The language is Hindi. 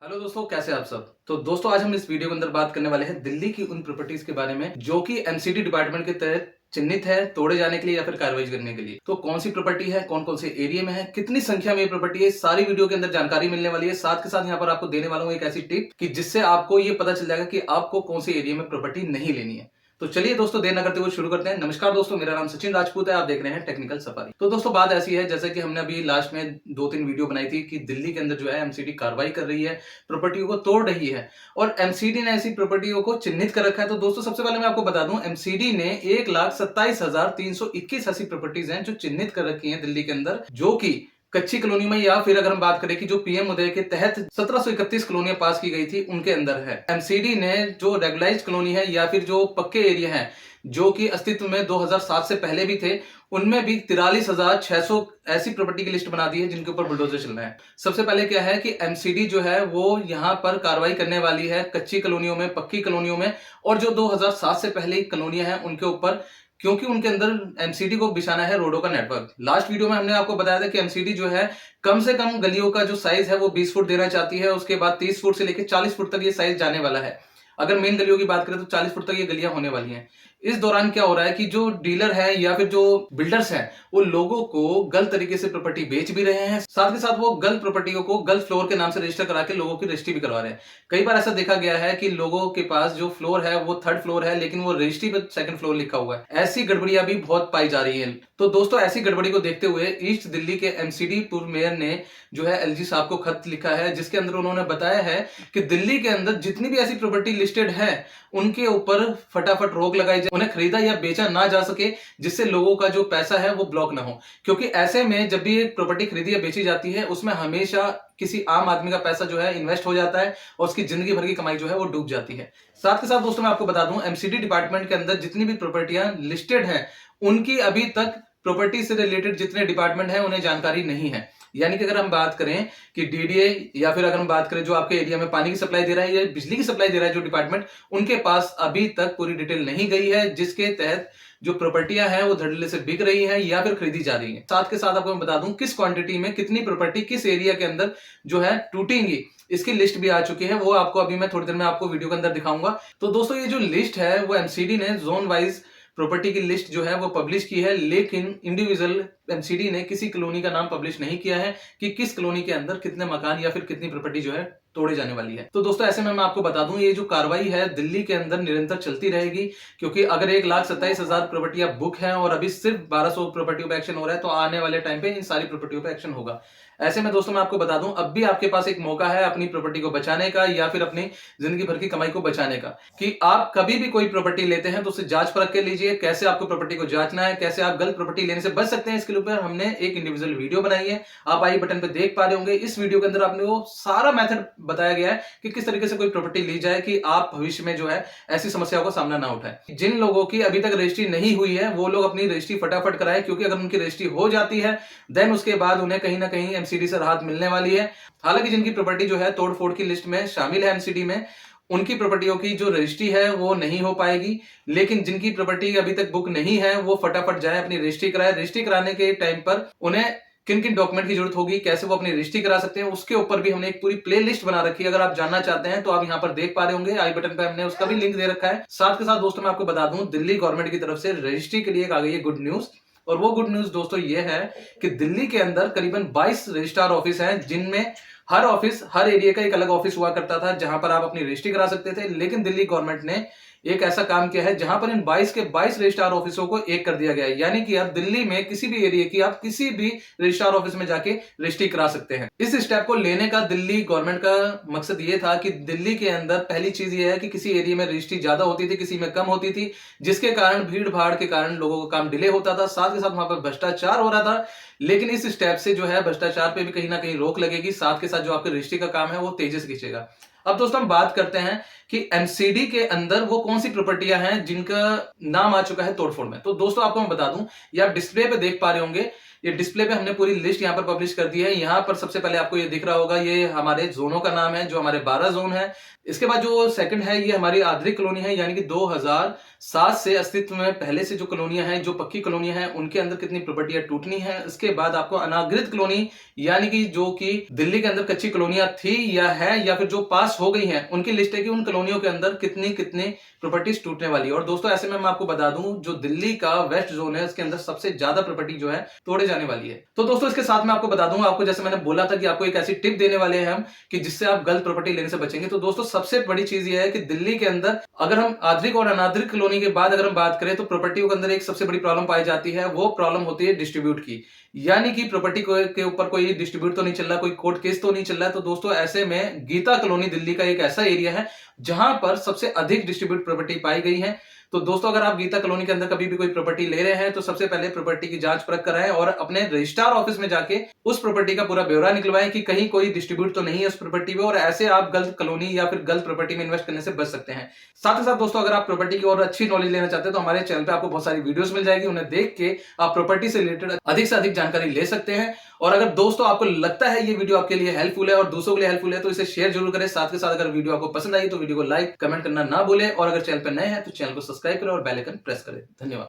हेलो दोस्तों, कैसे हैं आप सब। तो दोस्तों, आज हम इस वीडियो के अंदर बात करने वाले हैं दिल्ली की उन प्रॉपर्टीज के बारे में जो कि एमसीडी डिपार्टमेंट के तहत चिन्हित है तोड़े जाने के लिए या फिर कार्रवाई करने के लिए। तो कौन सी प्रॉपर्टी है, कौन कौन से एरिया में है, कितनी संख्या में ये प्रॉपर्टी है, सारी वीडियो के अंदर जानकारी मिलने वाली है। साथ के साथ यहाँ पर आपको देने वाला हूँ एक ऐसी टिप कि जिससे आपको ये पता चल जाएगा कि आपको कौन से एरिया में प्रॉपर्टी नहीं लेनी है। तो चलिए दोस्तों, देर न करते हुए शुरू करते हैं। नमस्कार दोस्तों, मेरा नाम सचिन राजपूत है, आप देख रहे हैं टेक्निकल सफारी। तो दोस्तों, बात ऐसी है जैसे कि हमने अभी लास्ट में 2-3 वीडियो बनाई थी कि दिल्ली के अंदर जो है एमसीडी कार्रवाई कर रही है, प्रॉपर्टियों को तोड़ रही है और एमसीडी ने ऐसी प्रॉपर्टियों को चिन्हित कर रखा है। तो दोस्तों, सबसे पहले मैं आपको बता दूं, एमसीडी ने 1,27,321 ऐसी प्रॉपर्टीज हैं जो चिन्हित कर रखी हैं दिल्ली के अंदर, जो कि कच्ची कॉलोनी में या फिर अगर हम बात करें कि जो पीएम उदय के तहत 1731 कॉलोनियां पास की गई थी उनके अंदर है। एमसीडी ने जो रेगुलाइज कॉलोनी है या फिर जो पक्के एरिया है जो कि अस्तित्व में 2007 से पहले भी थे, उनमें भी 43,600 ऐसी प्रॉपर्टी की लिस्ट बना दी है जिनके ऊपर बुलडोजर चल रहा है। सबसे पहले क्या है कि एमसीडी जो है वो यहाँ पर कार्रवाई करने वाली है कच्ची कॉलोनियों में, पक्की कॉलोनियों में और जो 2007 से पहले कॉलोनियां हैं उनके ऊपर, क्योंकि उनके अंदर एमसीडी को बिछाना है रोडों का नेटवर्क। लास्ट वीडियो में हमने आपको बताया था कि एमसीडी जो है कम से कम गलियों का जो साइज है वो 20 फुट देना चाहती है, उसके बाद 30 फुट से लेकर 40 फुट तक ये साइज जाने वाला है। अगर मेन गलियों की बात करें तो 40 फुट तक ये गलियां होने वाली हैं। इस दौरान क्या हो रहा है कि जो डीलर है या फिर जो बिल्डर्स हैं वो लोगों को गलत तरीके से प्रॉपर्टी बेच भी रहे हैं, साथ के साथ वो गलत प्रॉपर्टियों को गलत फ्लोर के नाम से रजिस्टर करा के लोगों की रजिस्ट्री भी करवा रहे हैं। कई बार ऐसा देखा गया है कि लोगों के पास जो फ्लोर है वो 3rd फ्लोर है लेकिन वो रजिस्ट्री पर 2nd फ्लोर लिखा हुआ है। ऐसी गड़बड़ियां भी बहुत पाई जा रही है। तो दोस्तों, ऐसी गड़बड़ी को देखते हुए ईस्ट दिल्ली के एमसीडी पूर्व मेयर ने जो है एलजी साहब को खत लिखा है, जिसके अंदर उन्होंने बताया है कि दिल्ली के अंदर जितनी भी ऐसी प्रॉपर्टी लिस्टेड है उनके ऊपर फटाफट रोक लगाई जाए, उन्हें खरीदा या बेचा ना जा सके, जिससे लोगों का जो पैसा है वो ब्लॉक ना हो। क्योंकि ऐसे में जब भी एक प्रॉपर्टी खरीदी या बेची जाती है उसमें हमेशा किसी आम आदमी का पैसा जो है इन्वेस्ट हो जाता है और उसकी जिंदगी भर की कमाई जो है वो डूब जाती है। साथ के साथ दोस्तों, मैं आपको बता दूं, एमसीडी डिपार्टमेंट के अंदर जितनी भी प्रॉपर्टियां लिस्टेड हैं उनकी अभी तक प्रॉपर्टी से रिलेटेड जितने डिपार्टमेंट हैं उन्हें जानकारी नहीं है। यानी कि अगर हम बात करें कि डीडीए या फिर अगर हम बात करें जो आपके एरिया में पानी की सप्लाई दे रहा है या बिजली की सप्लाई दे रहा है जो डिपार्टमेंट, उनके पास अभी तक पूरी डिटेल नहीं गई है, जिसके तहत जो प्रॉपर्टियां हैं वो धड़ल्ले से बिक रही हैं या फिर खरीदी जा रही हैं। साथ के साथ आपको मैं बता दूं किस क्वांटिटी में कितनी प्रॉपर्टी किस एरिया के अंदर जो है टूटेंगी, इसकी लिस्ट भी आ चुकी है। वो आपको अभी मैं थोड़ी देर में आपको वीडियो के अंदर दिखाऊंगा। तो दोस्तों, ये जो लिस्ट है वो एमसीडी ने जोन वाइज प्रॉपर्टी की लिस्ट जो है वो पब्लिश की है, लेकिन इंडिविजुअल एमसीडी ने किसी कॉलोनी का नाम पब्लिश नहीं किया है कि किस कॉलोनी के अंदर कितने मकान या फिर कितनी प्रॉपर्टी जो है तोड़े जाने वाली है। तो दोस्तों, ऐसे में मैं आपको बता दूं, ये जो कार्रवाई है दिल्ली के अंदर निरंतर चलती रहेगी, क्योंकि अगर 1,27,000 प्रॉपर्टियां बुक हैं और अभी सिर्फ 1200 प्रॉपर्टियों पे एक्शन हो रहा है, तो आने वाले टाइम पे इन सारी प्रॉपर्टियों पे एक्शन होगा। ऐसे में दोस्तों, मैं आपको बता दूं, अब भी आपके पास एक मौका है अपनी प्रॉपर्टी को बचाने का या फिर अपनी जिंदगी भर की कमाई को बचाने का, कि आप कभी भी कोई प्रॉपर्टी लेते हैं तो उसे जांच परख के लीजिए, कैसे आपको प्रॉपर्टी को जांचना है, कैसे आप गलत प्रॉपर्टी लेने से बच सकते हैं। इसके ऊपर हमने एक इंडिविजुअल वीडियो बनाई है, आप आई बटन पे देख पा रहे होंगे। इस वीडियो के अंदर आपने वो सारा मेथड बताया गया है कि किस तरीके से कोई प्रॉपर्टी ली जाए कि आप भविष्य में जो है ऐसी समस्याओं का सामना ना उठाएं। जिन लोगों की अभी तक रजिस्ट्री नहीं हुई है वो लोग अपनी रजिस्ट्री फटाफट कराएं, क्योंकि अगर उनकी रजिस्ट्री हो जाती है देन उसके बाद उन्हें कहीं ना कहीं एमसीडी से राहत मिलने वाली है। हालांकि जिनकी प्रॉपर्टी जो है तोड़फोड़ की लिस्ट में शामिल है एमसीडी में, उनकी प्रॉपर्टियों की जो रजिस्ट्री है वो नहीं हो पाएगी, लेकिन जिनकी प्रॉपर्टी अभी तक बुक नहीं है वो फटाफट जाए अपनी रजिस्ट्री कराए। रजिस्ट्री कराने के टाइम पर उन्हें किन किन डॉक्यूमेंट की जरूरत होगी, कैसे वो अपनी रजिस्ट्री करा सकते हैं, उसके ऊपर भी हमने एक पूरी प्लेलिस्ट बना रखी है। अगर आप जानना चाहते हैं तो आप यहाँ पर देख पा रहे होंगे, आई बटन पे हमने उसका भी लिंक दे रखा है। साथ के साथ दोस्तों, मैं आपको बता दूं, दिल्ली गवर्नमेंट की तरफ से रजिस्ट्री के लिए एक आ गई है गुड न्यूज। और वो गुड न्यूज दोस्तों ये है कि दिल्ली के अंदर करीबन 22 रजिस्ट्रार ऑफिस हैं, जिनमें हर ऑफिस, हर एरिया का एक अलग ऑफिस हुआ करता था जहां पर आप अपनी रजिस्ट्री करा सकते थे। लेकिन दिल्ली गवर्नमेंट ने एक ऐसा काम किया है जहां पर इन 22 के 22 रजिस्ट्रार ऑफिसों को एक कर दिया गया है। यानी कि अब दिल्ली में किसी भी एरिया की आप किसी भी रजिस्ट्रार ऑफिस में जाके रजिस्ट्री करा सकते हैं। इस स्टेप को लेने का दिल्ली गवर्नमेंट का मकसद ये था कि दिल्ली के अंदर पहली चीज ये है कि किसी एरिया में रजिस्ट्री ज्यादा होती थी, किसी में कम होती थी, जिसके कारण भीड़ भाड़ के कारण लोगों का काम डिले होता था, साथ के साथ वहां पर भ्रष्टाचार हो रहा था। लेकिन इस स्टेप से जो है भ्रष्टाचार पे भी कहीं ना कहीं रोक लगेगी, साथ के साथ जो आपके रजिस्ट्री का काम है वो तेजी से खींचेगा। अब दोस्तों, हम बात करते हैं कि एमसीडी के अंदर वो कौन सी प्रॉपर्टियां हैं जिनका नाम आ चुका है तोड़फोड़ में। तो दोस्तों, आपको मैं बता दूं, ये आप डिस्प्ले पे देख पा रहे होंगे ये डिस्प्ले पे हमने पूरी लिस्ट यहाँ पर पब्लिश कर दी है। यहाँ पर सबसे पहले आपको ये दिख रहा होगा, ये हमारे जोनों का नाम है, जो हमारे 12 जोन है। इसके बाद जो सेकंड है, ये हमारी आदरिक कॉलोनी है, यानी कि 2007 से अस्तित्व में पहले से जो कॉलोनियां हैं, जो पक्की कॉलोनियां हैं, उनके अंदर कितनी प्रॉपर्टियां टूटनी है। इसके बाद आपको अनागृत कॉलोनी, यानी कि जो कि दिल्ली के अंदर कच्ची कॉलोनियां थी या है, या फिर जो पास हो गई हैं, उनकी लिस्ट है कि उन कॉलोनियों के अंदर कितनी कितनी प्रॉपर्टीज टूटने वाली है। और दोस्तों ऐसे में मैं आपको बता दूं, जो दिल्ली का वेस्ट जोन है, उसके अंदर सबसे ज्यादा प्रॉपर्टी जो है तोड़े जाने वाली है। तो दोस्तों इसके साथ मैं आपको बता दूंगा, आपको जैसे मैंने बोला था कि आपको एक ऐसी टिप देने वाले हैं हम कि जिससे आप गलत प्रॉपर्टी लेने से बचेंगे। तो दोस्तों सबसे बड़ी चीज ये है कि दिल्ली के अंदर अगर हम आदरिक और अनादरिक कॉलोनी के बाद अगर हम बात करें, तो प्रॉपर्टियों के अंदर एक सबसे बड़ी प्रॉब्लम पाई जाती है। वो प्रॉब्लम होती है डिस्ट्रीब्यूट की, यानी कि प्रॉपर्टी के ऊपर कोई डिस्ट्रीब्यूट तो नहीं चल रहा, कोई कोर्ट केस तो नहीं चल रहा है। तो दोस्तों ऐसे में गीता कॉलोनी दिल्ली का एक ऐसा एरिया है जहां पर सबसे अधिक डिस्ट्रीब्यूट प्रॉपर्टी पाई गई है। तो दोस्तों अगर आप गीता कॉलोनी के अंदर कभी भी कोई प्रॉपर्टी ले रहे हैं, तो सबसे पहले प्रॉपर्टी की जांच परख कराएं और अपने रजिस्ट्रार ऑफिस में जाके उस प्रॉपर्टी का पूरा ब्यौरा निकलवाएं कि कहीं कोई डिस्ट्रीब्यूट तो नहीं है उस प्रॉपर्टी पे, और ऐसे आप गलत कॉलोनी या फिर गलत प्रॉपर्टी में इन्वेस्ट करने से बच सकते हैं। साथ ही साथ दोस्तों अगर आप प्रॉपर्टी की और अच्छी नॉलेज लेना चाहते हैं, तो हमारे चैनल पे आपको बहुत सारी वीडियोस मिल जाएगी, उन्हें देख के आप प्रॉपर्टी से रिलेटेड अधिक से अधिक जानकारी ले सकते हैं। और अगर दोस्तों आपको लगता है ये वीडियो आपके लिए हेल्पफुल है और दूसरों के लिए हेल्पफुल है, तो इसे शेयर जरूर करें। साथ के साथ अगर वीडियो आपको पसंद आई तो वीडियो को लाइक कमेंट करना ना भूलें, और अगर चैनल पर नए हैं तो चैनल को सब्सक्राइब करें और बेल आइकन प्रेस करें। धन्यवाद।